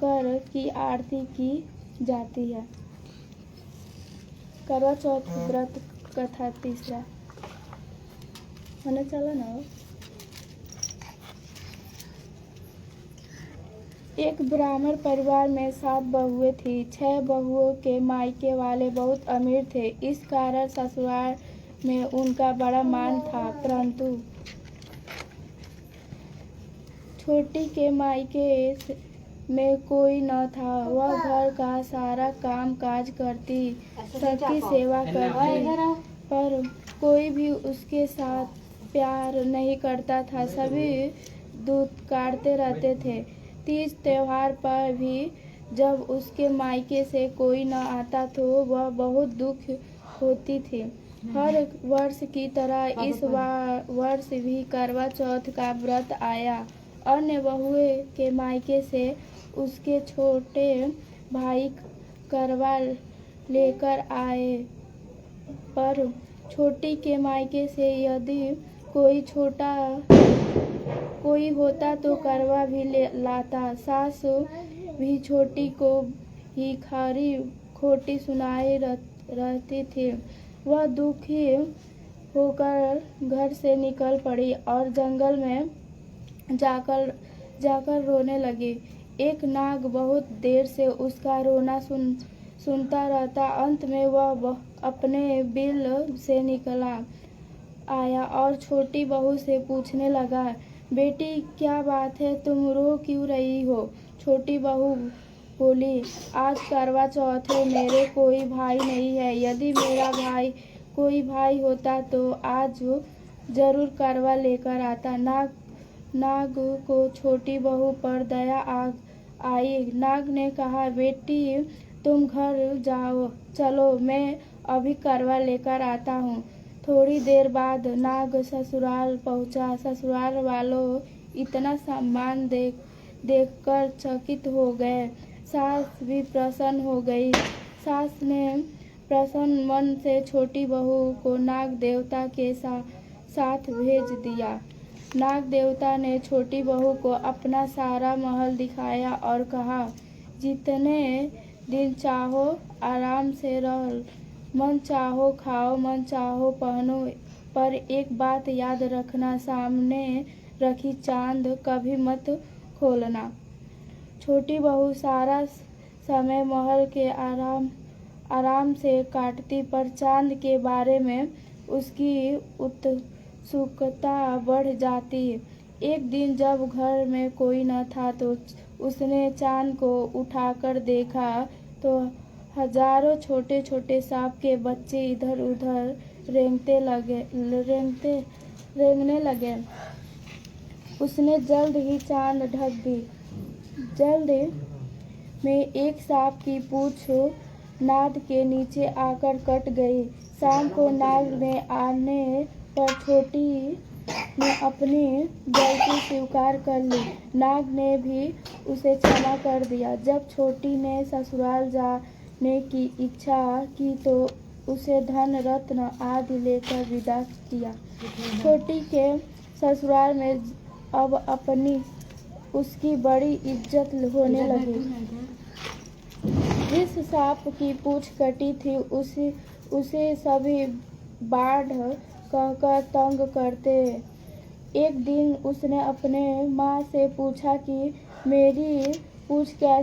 शंकर की आरती की जाती है। करवा चौथ व्रत कथा तीसरा होने चला ना। एक ब्राह्मण परिवार में 7 बहुएं थी। 6 बहुओं के मायके वाले बहुत अमीर थे, इस कारण ससुराल में उनका बड़ा मान था। परंतु छोटी के मायके में कोई न था। वह घर का सारा काम काज करती, सबकी सेवा करती, पर कोई भी उसके साथ प्यार नहीं करता था। सभी दूध काटते रहते थे। तीज त्योहार पर भी जब उसके मायके से कोई न आता तो वह बहुत दुख होती थी। हर वर्ष की तरह इस वर्ष भी करवा चौथ का व्रत आया। अन्य बहुए के मायके से उसके छोटे भाई करवा लेकर आए, पर छोटी के मायके से यदि कोई होता तो करवा भी लाता। सास भी छोटी को ही खरी खोटी सुनाई रहती थी। वह दुखी होकर घर से निकल पड़ी और जंगल में जाकर रोने लगी। एक नाग बहुत देर से उसका रोना सुनता रहता। अंत में वह अपने बिल से निकला आया और छोटी बहू से पूछने लगा, बेटी क्या बात है, तुम रो क्यों रही हो? छोटी बहू बोली, आज करवा चौथ है, मेरे कोई भाई नहीं है। यदि मेरा कोई भाई होता तो आज जरूर करवा लेकर आता। नाग को छोटी बहू पर दया आई। नाग ने कहा, बेटी तुम घर जाओ, चलो मैं अभी करवा लेकर आता हूँ। थोड़ी देर बाद नाग ससुराल पहुँचा। ससुराल वालों इतना सम्मान देखकर चकित हो गए। सास भी प्रसन्न हो गई। सास ने प्रसन्न मन से छोटी बहू को नाग देवता के साथ भेज दिया। नाग देवता ने छोटी बहू को अपना सारा महल दिखाया और कहा, जितने दिन चाहो आराम से रहो, मन चाहो खाओ, मन चाहो पहनो, पर एक बात याद रखना, सामने रखी चांद कभी मत खोलना। छोटी बहू सारा समय महल के आराम से काटती, पर चांद के बारे में उसकी उत्सुकता बढ़ जाती। एक दिन जब घर में कोई न था तो उसने चांद को उठाकर देखा तो हजारों छोटे छोटे सांप के बच्चे इधर उधर रेंगने लगे। उसने जल्द ही चांद ढक दी। जल्द में एक सांप की पूंछ नाद के नीचे आकर कट गई। शाम को नाग में आने पर छोटी ने अपनी गलती स्वीकार कर ली। नाग ने भी उसे क्षमा कर दिया। जब छोटी ने ससुराल जाने की इच्छा की तो उसे धन रत्न आदि लेकर विदा किया। छोटी के ससुराल में अब उसकी बड़ी इज्जत होने लगी। जिस सांप की पूंछ कटी थी उसे सभी बाढ़ कहकर तंग करते। एक दिन उसने अपने माँ से पूछा कि मेरी पूंछ कैसे